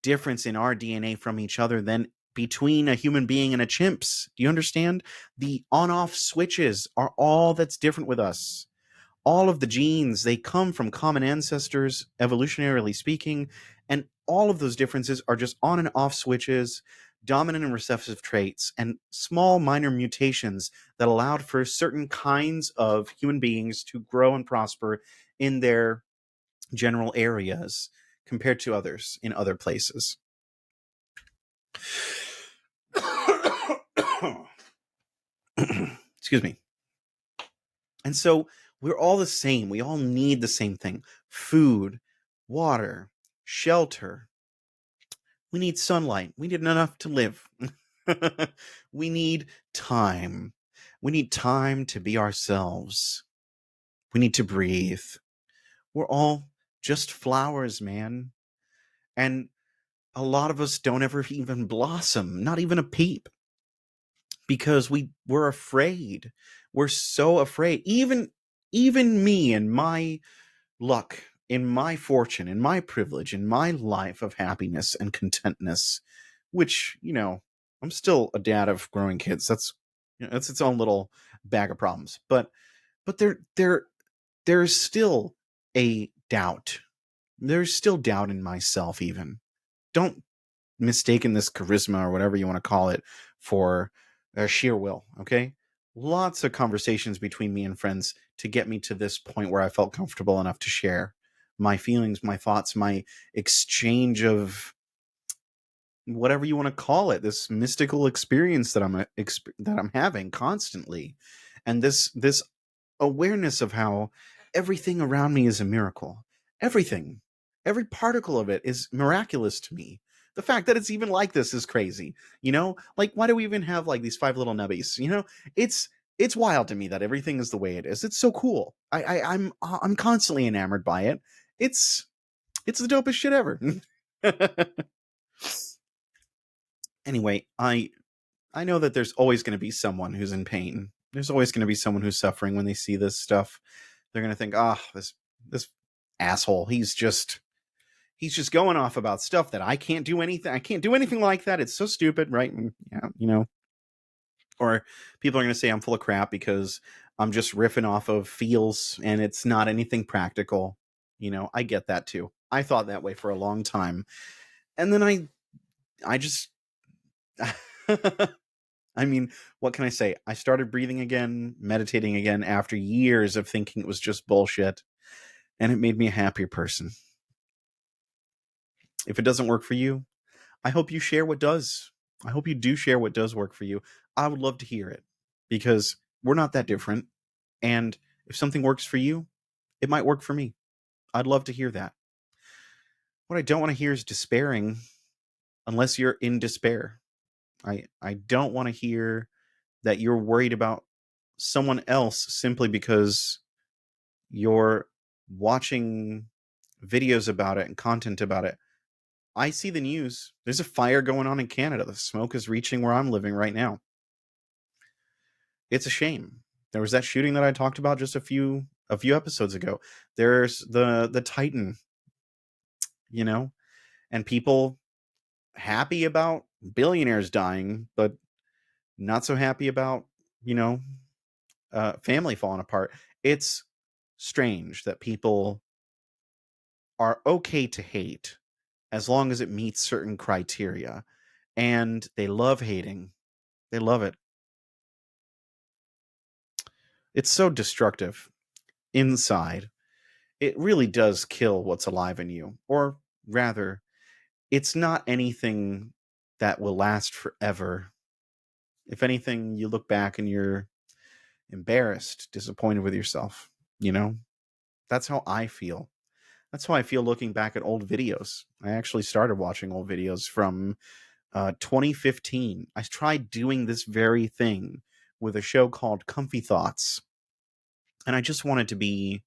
difference in our DNA from each other than between a human being and a chimp's. Do you understand? The on-off switches are all that's different with us. All of the genes, they come from common ancestors, evolutionarily speaking, and all of those differences are just on and off switches, dominant and recessive traits, and small minor mutations that allowed for certain kinds of human beings to grow and prosper in their general areas compared to others in other places. Excuse me. And so we're all the same. We all need the same thing: food, water, shelter. We need sunlight. We need enough to live. We need time. We need time to be ourselves. We need to breathe. We're all just flowers, man. And a lot of us don't ever even blossom, not even a peep, because we're afraid. We're so afraid. Even me and my luck, in my fortune, in my privilege, in my life of happiness and contentness, which, I'm still a dad of growing kids. That's its own little bag of problems. But there's still a doubt. There's still doubt in myself even. Don't mistaken this charisma or whatever you want to call it for sheer will, okay? Lots of conversations between me and friends to get me to this point where I felt comfortable enough to share my feelings, my thoughts, my exchange of whatever you want to call it, this mystical experience that I'm having constantly, and this awareness of how everything around me is a miracle. Everything, every particle of it is miraculous to me. The fact that it's even like this is crazy. Like, why do we even have like these five little nubbies? It's wild to me that everything is the way it is. It's so cool. I'm constantly enamored by it. It's the dopest shit ever. Anyway, I know that there's always going to be someone who's in pain. There's always going to be someone who's suffering when they see this stuff. They're going to think, this asshole, he's just going off about stuff that I can't do anything. I can't do anything like that. It's so stupid, right? And, yeah, Or people are going to say I'm full of crap because I'm just riffing off of feels and it's not anything practical. I get that too. I thought that way for a long time. And then I just I mean, what can I say? I started breathing again, meditating again after years of thinking it was just bullshit, and it made me a happier person. If it doesn't work for you, I hope you share what does. I hope you do share what does work for you. I would love to hear it, because we're not that different, and if something works for you, it might work for me. I'd love to hear that. What I don't want to hear is despairing unless you're in despair. I don't want to hear that you're worried about someone else simply because you're watching videos about it and content about it I see the news. There's a fire going on in Canada. The smoke is reaching where I'm living right now. It's a shame. There was that shooting that I talked about just a few episodes ago. There's the Titan, you know, and people happy about billionaires dying, but not so happy about, you know, family falling apart. It's strange that people are okay to hate as long as it meets certain criteria. And they love hating. They love it. It's so destructive inside. It really does kill what's alive in you. Or rather, it's not anything that will last forever. If anything, you look back and you're embarrassed, disappointed with yourself. You know, that's how I feel. That's how I feel looking back at old videos. I actually started watching old videos from 2015. I tried doing this very thing with a show called Comfy Thoughts. And I just wanted to be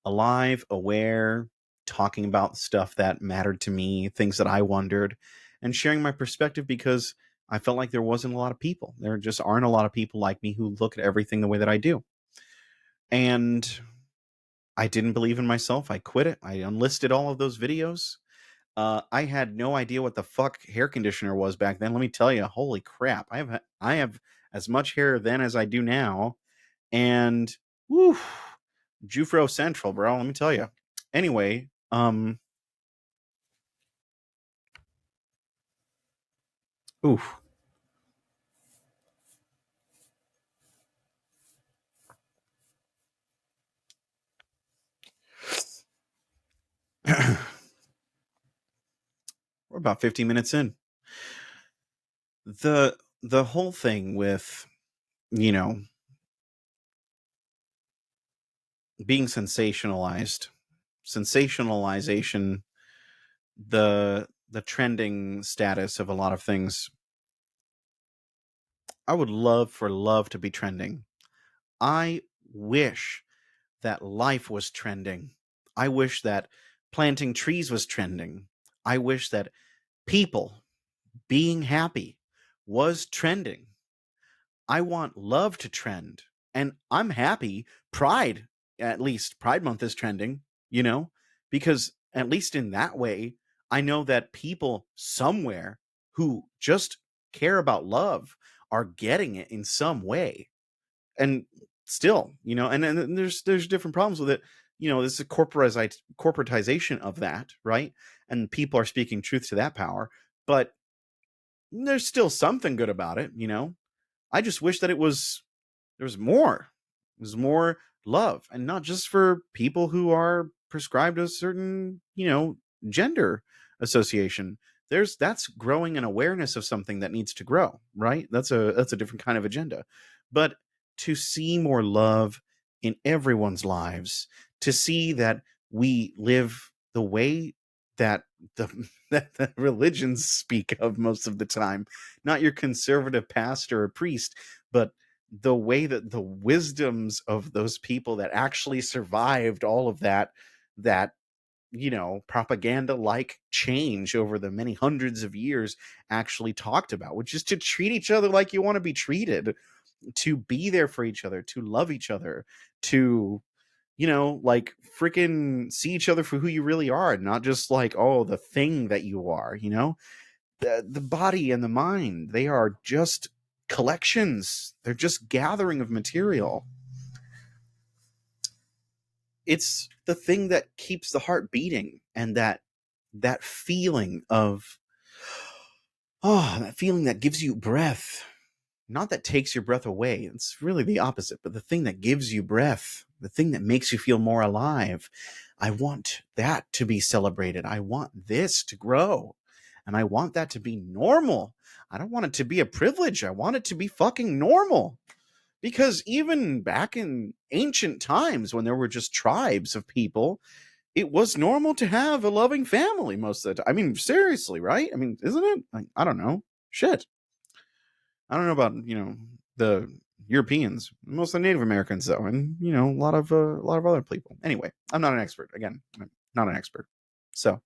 alive, aware, talking about stuff that mattered to me, things that I wondered, and sharing my perspective because I felt like there wasn't a lot of people. There just aren't a lot of people like me who look at everything the way that I do. And I didn't believe in myself. I quit it. I unlisted all of those videos. I had no idea what the fuck hair conditioner was back then. Let me tell you, holy crap! I have as much hair then as I do now, and woo, Jufro Central, bro. Let me tell you. Anyway, oof. We're about 15 minutes in. The whole thing with, you know, being sensationalized, sensationalization, the trending status of a lot of things. I would love for love to be trending. I wish that life was trending. I wish that planting trees was trending. I wish that people being happy was trending. I want love to trend. And I'm happy. Pride, at least, Pride Month is trending, you know, because at least in that way, I know that people somewhere who just care about love are getting it in some way. And still, you know, and there's different problems with it. You know, this is a corporatization of that, right? And people are speaking truth to that power, but there's still something good about it, you know. I just wish that there was more. There's more love, and not just for people who are prescribed a certain, you know, gender association. That's growing an awareness of something that needs to grow, right? That's a different kind of agenda. But to see more love in everyone's lives, to see that we live the way that the that the religions speak of most of the time, not your conservative pastor or priest, but the way that the wisdoms of those people that actually survived all of that you know, propaganda like change over the many hundreds of years actually talked about, which is to treat each other like you want to be treated, to be there for each other, to love each other, to, you know, like freaking see each other for who you really are, not just like, oh, the thing that you are, you know. The body and the mind, they are just collections, they're just gathering of material. It's the thing that keeps the heart beating, and that feeling of, oh, that feeling that gives you breath, not that takes your breath away. It's really the opposite, but the thing that gives you breath, the thing that makes you feel more alive. I want that to be celebrated. I want this to grow, and I want that to be normal. I don't want it to be a privilege. I want it to be fucking normal. Because even back in ancient times, when there were just tribes of people, it was normal to have a loving family most of the time. I mean, seriously, right? I mean, isn't it? Like, I don't know. Shit. I don't know about, you know, the Europeans, most of the Native Americans though, and you know, a lot of other people. Anyway, I'm not an expert. Again, I'm not an expert. So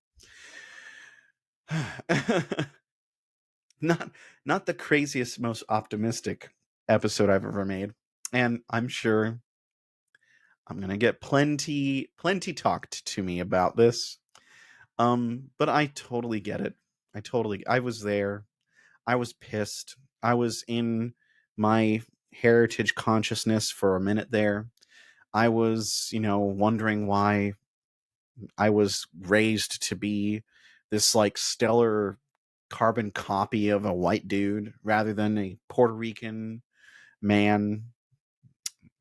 not not the craziest, most optimistic episode I've ever made, and I'm sure I'm gonna get plenty talked to me about this. But I totally get it. I was there. I was pissed. I was in my heritage consciousness for a minute there. I was, wondering why I was raised to be this like stellar carbon copy of a white dude rather than a Puerto Rican man.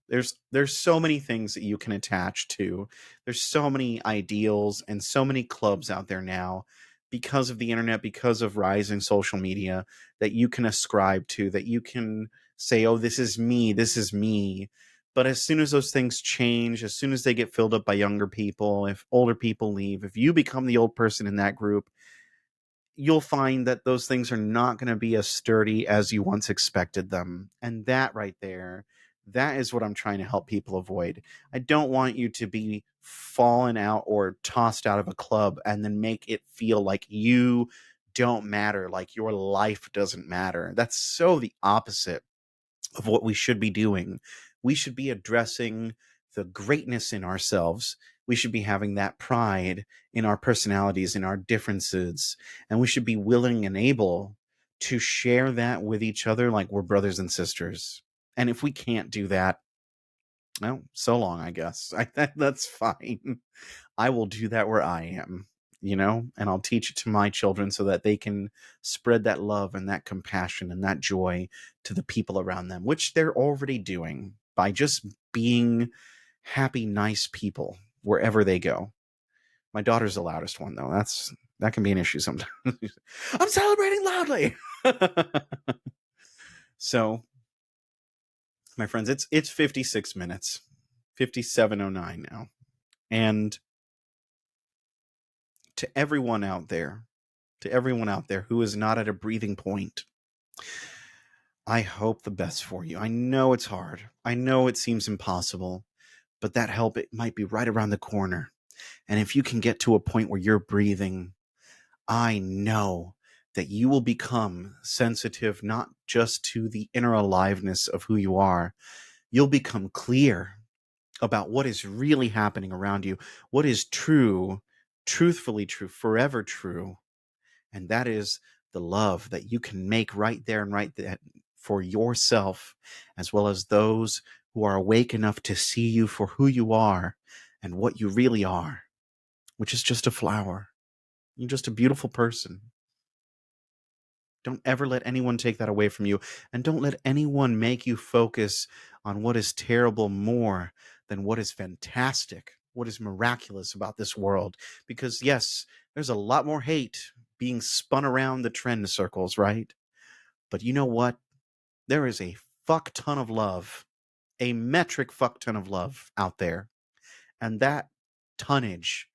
There's so many things that you can attach to. There's so many ideals and so many clubs out there now because of the internet, because of rising social media, that you can ascribe to, that you can say, oh, this is me, this is me. But as soon as those things change, as soon as they get filled up by younger people, if older people leave, if you become the old person in that group, you'll find that those things are not going to be as sturdy as you once expected them. And that right there, that is what I'm trying to help people avoid. I don't want you to be fallen out or tossed out of a club and then make it feel like you don't matter, like your life doesn't matter. That's so the opposite of what we should be doing. We should be addressing the greatness in ourselves. We should be having that pride in our personalities, in our differences, and we should be willing and able to share that with each other like we're brothers and sisters. And if we can't do that, well, so long, I guess. That's fine. I will do that where I am, and I'll teach it to my children so that they can spread that love and that compassion and that joy to the people around them, which they're already doing by just being happy, nice people wherever they go. My daughter's the loudest one, though. That can be an issue sometimes. I'm celebrating loudly. So, my friends, it's 56 minutes, 57:09 now, and to everyone out there, who is not at a breathing point, I hope the best for you. I know it's hard. I know it seems impossible, but that help, it might be right around the corner. And if you can get to a point where you're breathing, I know that you will become sensitive not just to the inner aliveness of who you are, you'll become clear about what is really happening around you, what is true, truthfully true, forever true. And that is the love that you can make right there and right then for yourself, as well as those who are awake enough to see you for who you are and what you really are, which is just a flower. You're just a beautiful person. Don't ever let anyone take that away from you. And don't let anyone make you focus on what is terrible more than what is fantastic, what is miraculous about this world. Because, yes, there's a lot more hate being spun around the trend circles, right? But you know what? There is a fuck ton of love, a metric fuck ton of love out there. And that tonnage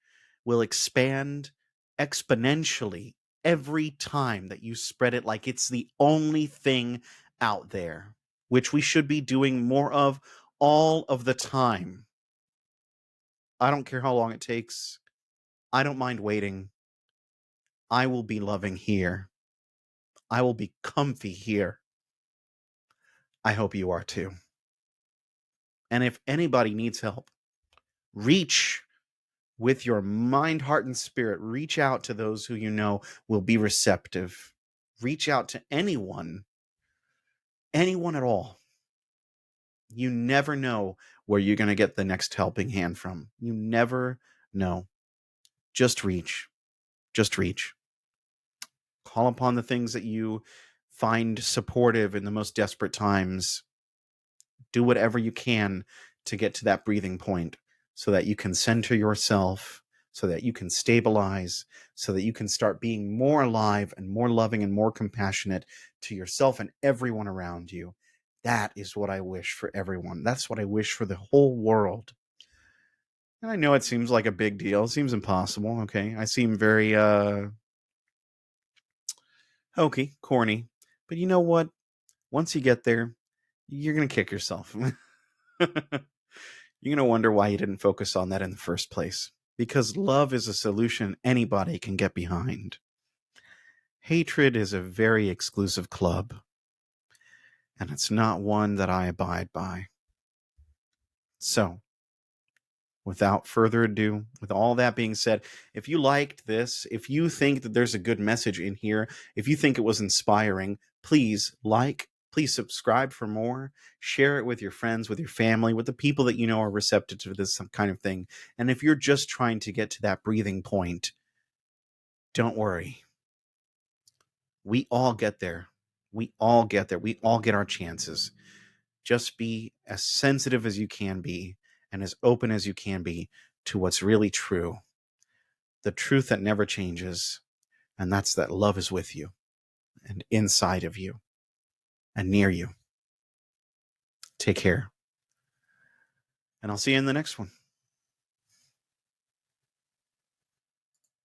will expand exponentially every time that you spread it like it's the only thing out there, which we should be doing more of all of the time. I don't care how long it takes. I don't mind waiting. I will be loving here. I will be comfy here. I hope you are too. And if anybody needs help, reach with your mind, heart, and spirit. Reach out to those who you know will be receptive. Reach out to anyone at all. You never know where you're going to get the next helping hand from. You never know. Just reach. Just reach. Call upon the things that you find supportive in the most desperate times. Do whatever you can to get to that breathing point so that you can center yourself, so that you can stabilize, so that you can start being more alive and more loving and more compassionate to yourself and everyone around you. That is what I wish for everyone. That's what I wish for the whole world. And I know it seems like a big deal. It seems impossible, okay? I seem very hokey, corny. But you know what? Once you get there, you're going to kick yourself. You're going to wonder why you didn't focus on that in the first place. Because love is a solution anybody can get behind. Hatred is a very exclusive club, and it's not one that I abide by. So, without further ado, with all that being said, if you liked this, if you think that there's a good message in here, if you think it was inspiring, please please subscribe for more, share it with your friends, with your family, with the people that you know are receptive to this kind of thing. And if you're just trying to get to that breathing point, don't worry. We all get there. We all get there. We all get our chances. Just be as sensitive as you can be and as open as you can be to what's really true. The truth that never changes, and that's that love is with you and inside of you and near you. Take care, and I'll see you in the next one.